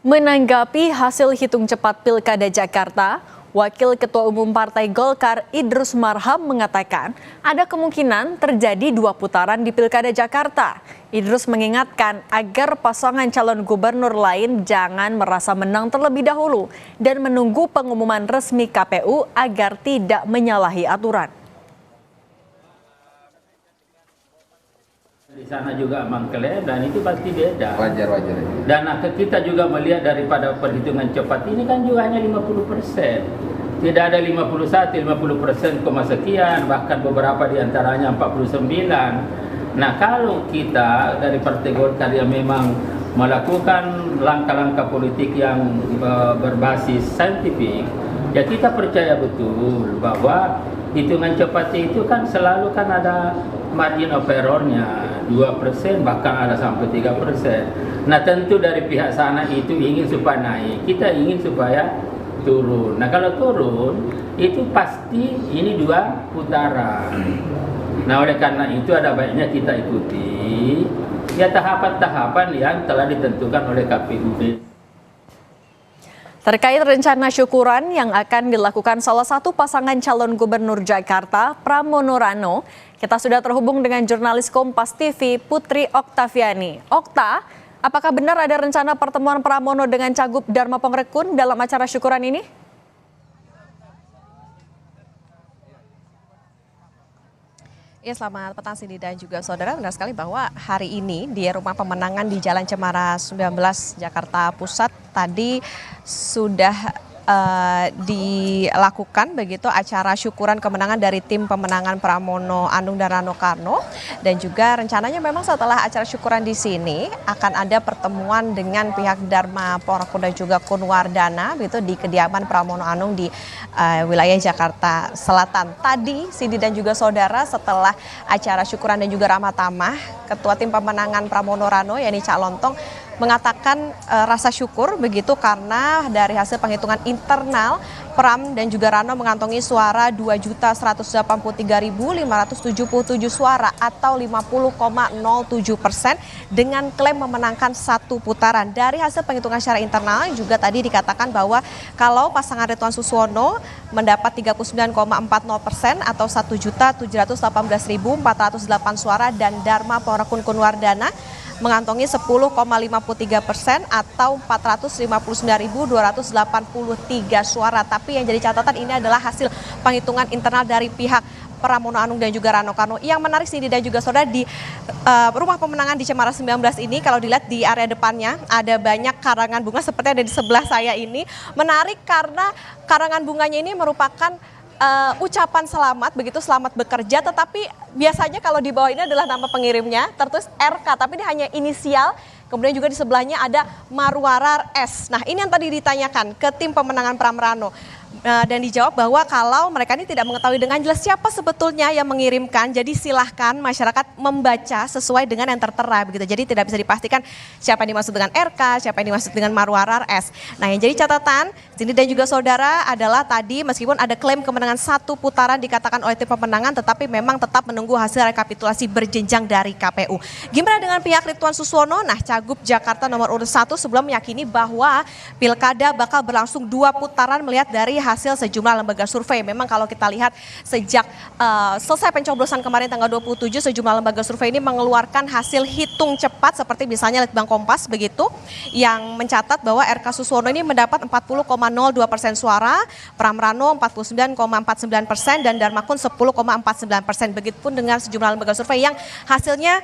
Menanggapi hasil hitung cepat Pilkada Jakarta, Wakil Ketua Umum Partai Golkar Idrus Marham mengatakan ada kemungkinan terjadi 2 putaran di Pilkada Jakarta. Idrus mengingatkan agar pasangan calon gubernur lain jangan merasa menang terlebih dahulu dan menunggu pengumuman resmi KPU agar tidak menyalahi aturan. Di sana juga mengklaim dan itu pasti beda. Wajar. Dan kita juga melihat daripada perhitungan cepat ini kan juga hanya 50%. Tidak ada 50% sekian, bahkan beberapa diantaranya 49. Nah, kalau kita dari Partai Golkar yang memang melakukan langkah-langkah politik yang berbasis saintifik, ya kita percaya betul bahwa hitungan cepat itu kan selalu kan ada margin of error-nya 2%, bahkan ada sampai 3%. Nah, tentu dari pihak sana itu ingin supaya naik, kita ingin supaya turun. Nah, kalau turun itu pasti ini 2 putaran. Nah, oleh karena itu ada baiknya kita ikuti ya tahapan-tahapan yang telah ditentukan oleh KPU. Terkait rencana syukuran yang akan dilakukan salah satu pasangan calon gubernur Jakarta, Pramono Rano, kita sudah terhubung dengan jurnalis Kompas TV Putri Oktaviani. Okta, apakah benar ada rencana pertemuan Pramono dengan Cagup Dharma Pengrekun dalam acara syukuran ini? Ya, selamat petang Cindy dan juga saudara. Benar sekali bahwa hari ini di Rumah Pemenangan di Jalan Cemara 19 Jakarta Pusat tadi sudah dilakukan begitu acara syukuran kemenangan dari tim pemenangan Pramono Anung dan Rano Karno, dan juga rencananya memang setelah acara syukuran di sini akan ada pertemuan dengan pihak Dharma Pengrekun dan juga Kunwardana begitu di kediaman Pramono Anung di wilayah Jakarta Selatan. Tadi Cindy dan juga saudara, setelah acara syukuran dan juga ramah tamah, Ketua Tim Pemenangan Pramono Rano yakni Cak Lontong mengatakan rasa syukur begitu karena dari hasil penghitungan internal Pram dan juga Rano mengantongi suara 2.183.577 suara atau 50,07% dengan klaim memenangkan 1 putaran. Dari hasil penghitungan secara internal juga tadi dikatakan bahwa kalau pasangan Ridwan Suswono mendapat 39,40% atau 1.718.408 suara dan Dharma Pengrekun Kunwardana mengantongi 10,53% atau 459.283 suara. Tapi yang jadi catatan ini adalah hasil penghitungan internal dari pihak Pramono Anung dan juga Rano Karno. Yang menarik Cindy dan juga saudara, di Rumah Pemenangan di Cemara 19 ini kalau dilihat di area depannya ada banyak karangan bunga seperti ada di sebelah saya ini. Menarik karena karangan bunganya ini merupakan ucapan selamat begitu, selamat bekerja, tetapi biasanya kalau di bawah ini adalah nama pengirimnya tertulis RK, tapi ini hanya inisial. Kemudian juga di sebelahnya ada Marwarar S. Nah, ini yang tadi ditanyakan ke tim pemenangan Pram Rano. Dan dijawab bahwa kalau mereka ini tidak mengetahui dengan jelas siapa sebetulnya yang mengirimkan, jadi silahkan masyarakat membaca sesuai dengan yang tertera begitu. Jadi tidak bisa dipastikan siapa yang dimaksud dengan RK, siapa yang dimaksud dengan Marwarar S. Nah, yang jadi catatan Cindy dan juga saudara adalah tadi meskipun ada klaim kemenangan 1 putaran dikatakan oleh tim pemenangan, tetapi memang tetap menunggu hasil rekapitulasi berjenjang dari KPU. Gimana dengan pihak Ridwan Suswono? Nah, Cagup Jakarta nomor urut 1 sebelum meyakini bahwa pilkada bakal berlangsung 2 putaran melihat dari hasil sejumlah lembaga survei. Memang kalau kita lihat sejak selesai pencoblosan kemarin tanggal 27, sejumlah lembaga survei ini mengeluarkan hasil hitung cepat seperti misalnya Litbang Kompas begitu, yang mencatat bahwa RK Suswono ini mendapat 40,02% suara, Pram Rano 49,49% dan Dharmakun 10,49%. Begitupun dengan sejumlah lembaga survei yang hasilnya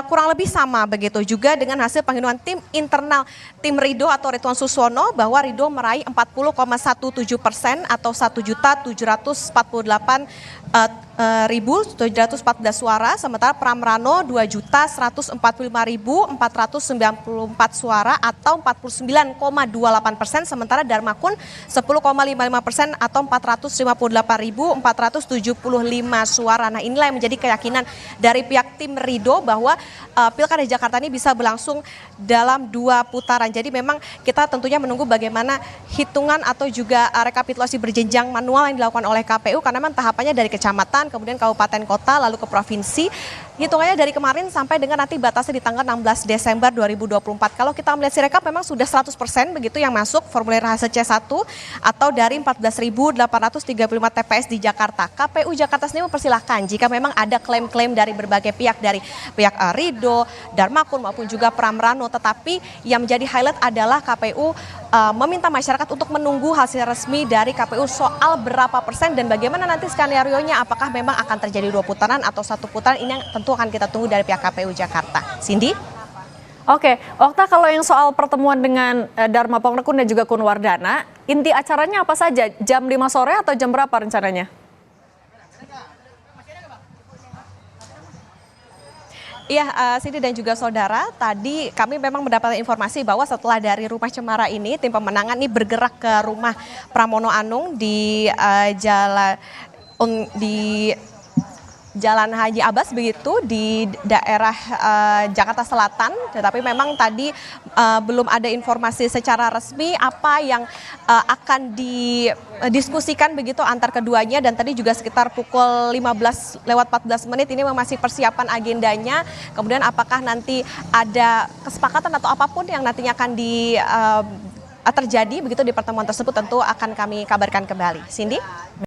kurang lebih sama begitu. Juga dengan hasil penghitungan tim internal tim Ridho atau Ridwan Suswono bahwa Ridho meraih 40,17% atau 1.748.714 suara, sementara Pram Rano 2.145.494 suara atau 49,28%, sementara Dharmakun 10,55% atau 458.475 suara. Nah, inilah yang menjadi keyakinan dari pihak tim Ridho bahwa Pilkada Jakarta ini bisa berlangsung dalam 2 putaran. Jadi memang kita tentunya menunggu bagaimana hitungan atau juga rekapitulasi berjenjang manual yang dilakukan oleh KPU, karena memang tahapannya dari kecamatan, kemudian kabupaten kota, lalu ke provinsi. hitungannya dari kemarin sampai dengan nanti batasnya di tanggal 16 Desember 2024. Kalau kita melihat Sirekap memang sudah 100% begitu yang masuk formulir hasil C1 atau dari 14.835 TPS di Jakarta. KPU Jakarta sendiri mempersilahkan jika memang ada klaim-klaim dari berbagai pihak, dari pihak Ridho, Darmakun maupun juga Pramrano. Tetapi yang menjadi highlight adalah KPU meminta masyarakat untuk menunggu hasil resmi dari KPU soal berapa persen dan bagaimana nanti skenario-nya, apakah memang akan terjadi 2 putaran atau 1 putaran, ini yang tentu akan kita tunggu dari pihak KPU Jakarta. Cindy? Oke, Okta, kalau yang soal pertemuan dengan Dharma Pongrekun dan juga Kunwardana, inti acaranya apa saja? Jam 5 sore atau jam berapa rencananya? Iya, Cindy dan juga saudara, tadi kami memang mendapatkan informasi bahwa setelah dari Rumah Cemara ini, tim pemenangan ini bergerak ke rumah Pramono Anung di Jalan Haji Abbas begitu di daerah Jakarta Selatan. Tetapi memang tadi belum ada informasi secara resmi apa yang akan didiskusikan begitu antar keduanya, dan tadi juga sekitar pukul 15:14 ini masih persiapan agendanya. Kemudian apakah nanti ada kesepakatan atau apapun yang nantinya akan terjadi begitu di pertemuan tersebut tentu akan kami kabarkan kembali. Cindy?